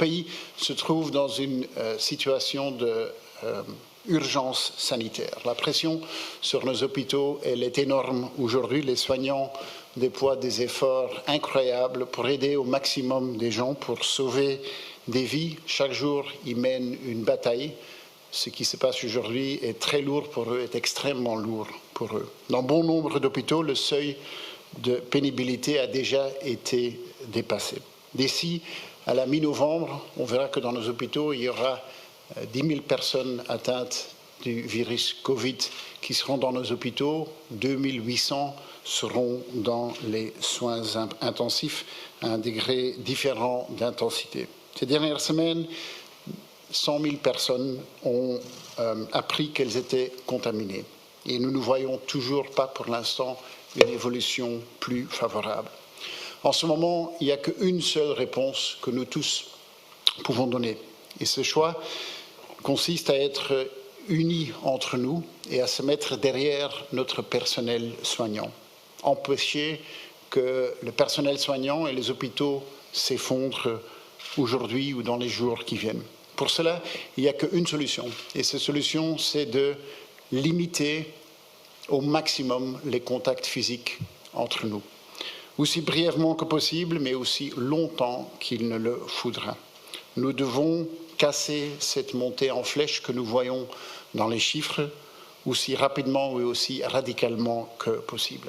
pays se trouve dans une situation de urgence sanitaire. La pression sur nos hôpitaux, elle est énorme. Aujourd'hui, les soignants déploient des efforts incroyables pour aider au maximum des gens, pour sauver des vies. Chaque jour, ils mènent une bataille. Ce qui se passe aujourd'hui est très lourd pour eux, est extrêmement lourd pour eux. Dans bon nombre d'hôpitaux, le seuil de pénibilité a déjà été dépassé. D'ici à la mi-novembre, on verra que dans nos hôpitaux, il y aura 10 000 personnes atteintes du virus Covid qui seront dans nos hôpitaux. 2 800 seront dans les soins intensifs à un degré différent d'intensité. Ces dernières semaines, 100 000 personnes ont appris qu'elles étaient contaminées. Et nous ne voyons toujours pas pour l'instant une évolution plus favorable. En ce moment, il n'y a qu'une seule réponse que nous tous pouvons donner. Et ce choix consiste à être unis entre nous et à se mettre derrière notre personnel soignant. Empêcher que le personnel soignant et les hôpitaux s'effondrent aujourd'hui ou dans les jours qui viennent. Pour cela, il n'y a qu'une solution. Et cette solution, c'est de limiter au maximum les contacts physiques entre nous. Aussi brièvement que possible, mais aussi longtemps qu'il ne le faudra. Nous devons casser cette montée en flèche que nous voyons dans les chiffres aussi rapidement et aussi radicalement que possible.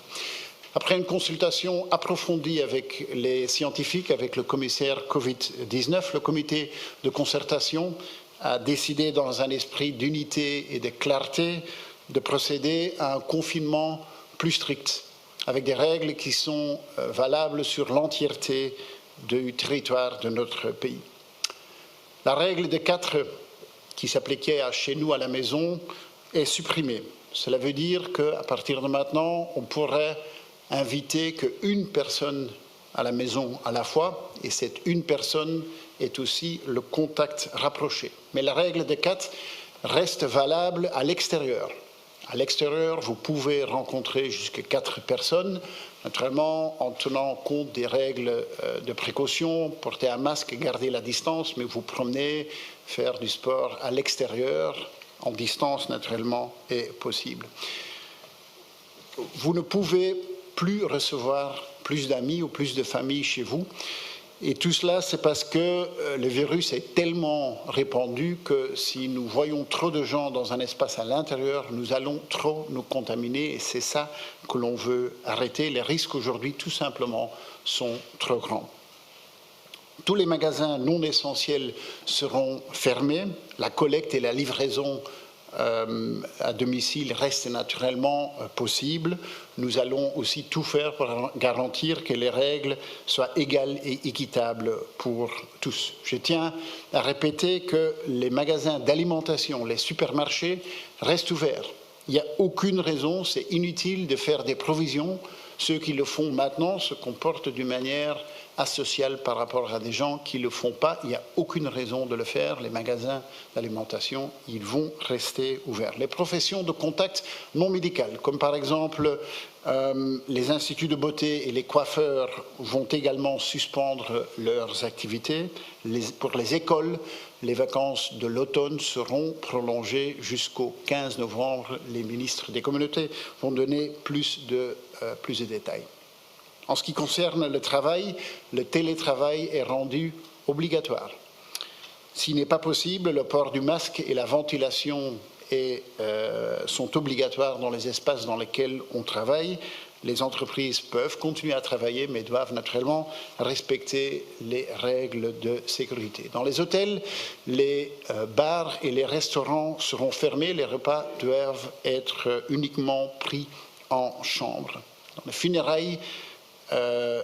Après une consultation approfondie avec les scientifiques, avec le commissaire Covid-19, le comité de concertation a décidé dans un esprit d'unité et de clarté de procéder à un confinement plus strict, avec des règles qui sont valables sur l'entièreté du territoire de notre pays. La règle de 4 qui s'appliquait chez nous à la maison est supprimée. Cela veut dire qu'à partir de maintenant, on pourrait inviter qu'une personne à la maison à la fois, et cette une personne est aussi le contact rapproché. Mais la règle de 4 reste valable à l'extérieur. À l'extérieur, vous pouvez rencontrer jusqu'à 4 personnes, naturellement en tenant compte des règles de précaution, porter un masque, garder la distance, mais vous promener, faire du sport à l'extérieur, en distance naturellement, est possible. Vous ne pouvez plus recevoir plus d'amis ou plus de familles chez vous. Et tout cela, c'est parce que le virus est tellement répandu que si nous voyons trop de gens dans un espace à l'intérieur, nous allons trop nous contaminer et c'est ça que l'on veut arrêter. Les risques aujourd'hui, tout simplement, sont trop grands. Tous les magasins non essentiels seront fermés. La collecte et la livraison à domicile restent naturellement possibles. Nous allons aussi tout faire pour garantir que les règles soient égales et équitables pour tous. Je tiens à répéter que les magasins d'alimentation, les supermarchés restent ouverts. Il n'y a aucune raison, c'est inutile de faire des provisions. Ceux qui le font maintenant se comportent d'une manière asociale par rapport à des gens qui ne le font pas. Il n'y a aucune raison de le faire. Les magasins d'alimentation, ils vont rester ouverts. Les professions de contact non médicales, comme par exemple les instituts de beauté et les coiffeurs, vont également suspendre leurs activités. Pour les écoles, les vacances de l'automne seront prolongées jusqu'au 15 novembre. Les ministres des communautés vont donner plus de détails. En ce qui concerne le travail, le télétravail est rendu obligatoire. S'il n'est pas possible, le port du masque et la ventilation sont obligatoires dans les espaces dans lesquels on travaille. Les entreprises peuvent continuer à travailler, mais doivent naturellement respecter les règles de sécurité. Dans les hôtels, les bars et les restaurants seront fermés. Les repas doivent être uniquement pris en chambre. Dans les funérailles,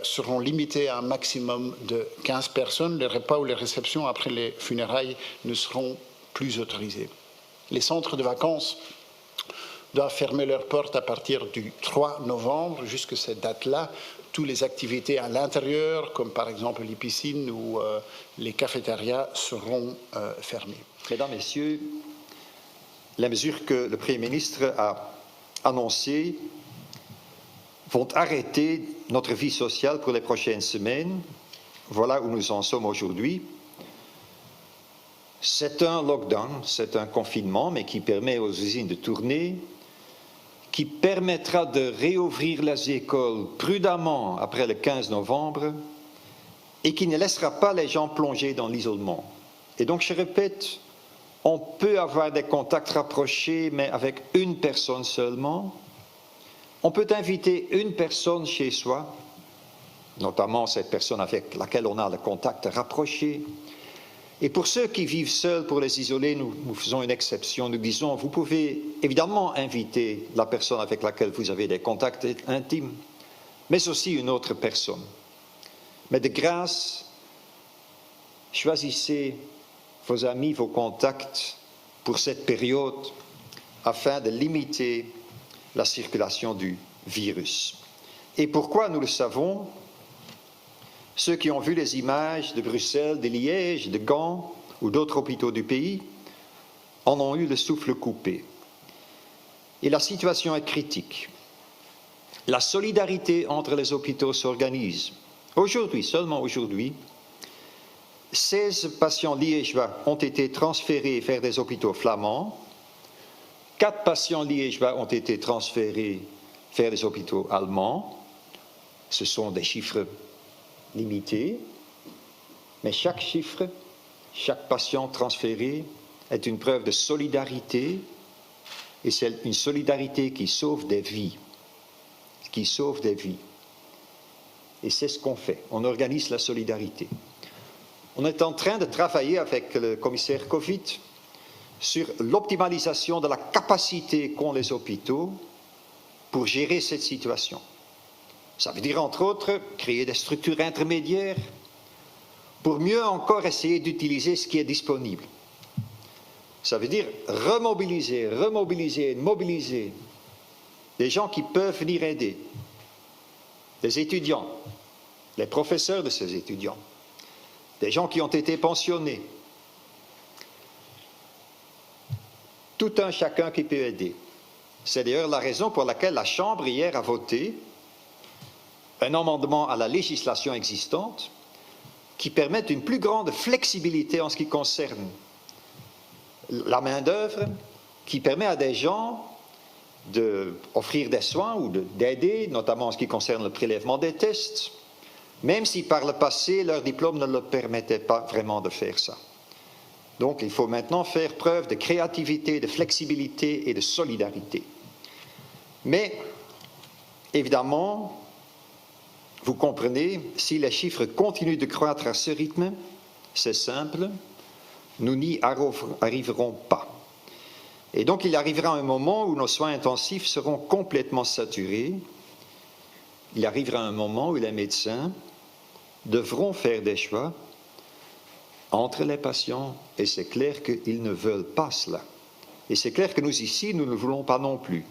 seront limités à un maximum de 15 personnes. Les repas ou les réceptions après les funérailles ne seront plus autorisés. Les centres de vacances doivent fermer leurs portes à partir du 3 novembre. Jusqu'à cette date-là, toutes les activités à l'intérieur, comme par exemple les piscines ou les cafétérias, seront fermées. Mesdames, Messieurs, les mesures que le Premier ministre a annoncées vont arrêter notre vie sociale pour les prochaines semaines. Voilà où nous en sommes aujourd'hui. C'est un lockdown, c'est un confinement, mais qui permet aux usines de tourner, qui permettra de réouvrir les écoles prudemment après le 15 novembre et qui ne laissera pas les gens plonger dans l'isolement. Et donc, je répète, on peut avoir des contacts rapprochés, mais avec une personne seulement. On peut inviter une personne chez soi, notamment cette personne avec laquelle on a le contact rapproché. Et pour ceux qui vivent seuls, pour les isoler, nous faisons une exception. Nous disons, vous pouvez évidemment inviter la personne avec laquelle vous avez des contacts intimes, mais aussi une autre personne. Mais de grâce, choisissez vos amis, vos contacts pour cette période afin de limiter la circulation du virus. Et pourquoi nous le savons? Ceux qui ont vu les images de Bruxelles, de Liège, de Gand ou d'autres hôpitaux du pays en ont eu le souffle coupé. Et la situation est critique. La solidarité entre les hôpitaux s'organise. Aujourd'hui, seulement aujourd'hui, 16 patients liégeois ont été transférés vers des hôpitaux flamands, 4 patients liégeois ont été transférés vers des hôpitaux allemands. Ce sont des chiffres limités, mais chaque chiffre, chaque patient transféré est une preuve de solidarité, et c'est une solidarité qui sauve des vies, qui sauve des vies. Et c'est ce qu'on fait, on organise la solidarité. On est en train de travailler avec le commissaire Covid sur l'optimalisation de la capacité qu'ont les hôpitaux pour gérer cette situation. Ça veut dire, entre autres, créer des structures intermédiaires pour mieux encore essayer d'utiliser ce qui est disponible. Ça veut dire mobiliser des gens qui peuvent venir aider, des étudiants, les professeurs de ces étudiants, des gens qui ont été pensionnés, tout un chacun qui peut aider. C'est d'ailleurs la raison pour laquelle la Chambre hier a voté un amendement à la législation existante qui permet une plus grande flexibilité en ce qui concerne la main-d'œuvre, qui permet à des gens d'offrir des soins ou d'aider, notamment en ce qui concerne le prélèvement des tests, même si par le passé leur diplôme ne leur permettait pas vraiment de faire ça. Donc il faut maintenant faire preuve de créativité, de flexibilité et de solidarité. Mais évidemment, vous comprenez, si les chiffres continuent de croître à ce rythme, c'est simple, nous n'y arriverons pas. Et donc il arrivera un moment où nos soins intensifs seront complètement saturés. Il arrivera un moment où les médecins devront faire des choix entre les patients, et c'est clair qu'ils ne veulent pas cela. Et c'est clair que nous ici, nous ne le voulons pas non plus.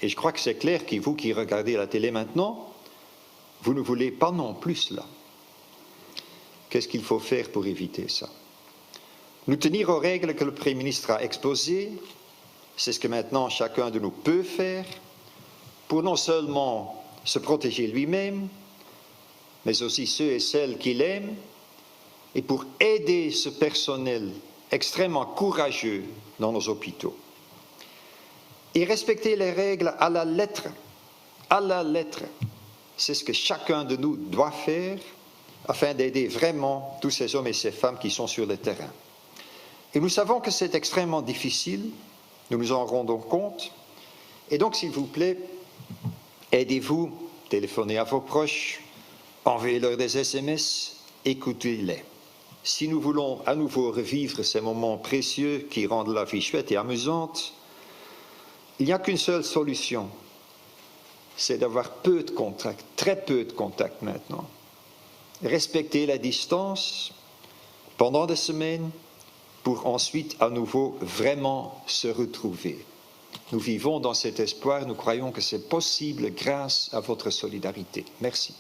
Et je crois que c'est clair que vous qui regardez la télé maintenant, vous ne voulez pas non plus cela. Qu'est-ce qu'il faut faire pour éviter ça? Nous tenir aux règles que le Premier ministre a exposées, c'est ce que maintenant chacun de nous peut faire pour non seulement se protéger lui-même, mais aussi ceux et celles qu'il aime, et pour aider ce personnel extrêmement courageux dans nos hôpitaux. Et respecter les règles à la lettre, c'est ce que chacun de nous doit faire afin d'aider vraiment tous ces hommes et ces femmes qui sont sur le terrain. Et nous savons que c'est extrêmement difficile, nous nous en rendons compte, et donc s'il vous plaît, aidez-vous, téléphonez à vos proches, envoyez-leur des SMS, écoutez-les. Si nous voulons à nouveau revivre ces moments précieux qui rendent la vie chouette et amusante, il n'y a qu'une seule solution, c'est d'avoir peu de contacts, très peu de contacts maintenant. Respecter la distance pendant des semaines pour ensuite à nouveau vraiment se retrouver. Nous vivons dans cet espoir, nous croyons que c'est possible grâce à votre solidarité. Merci.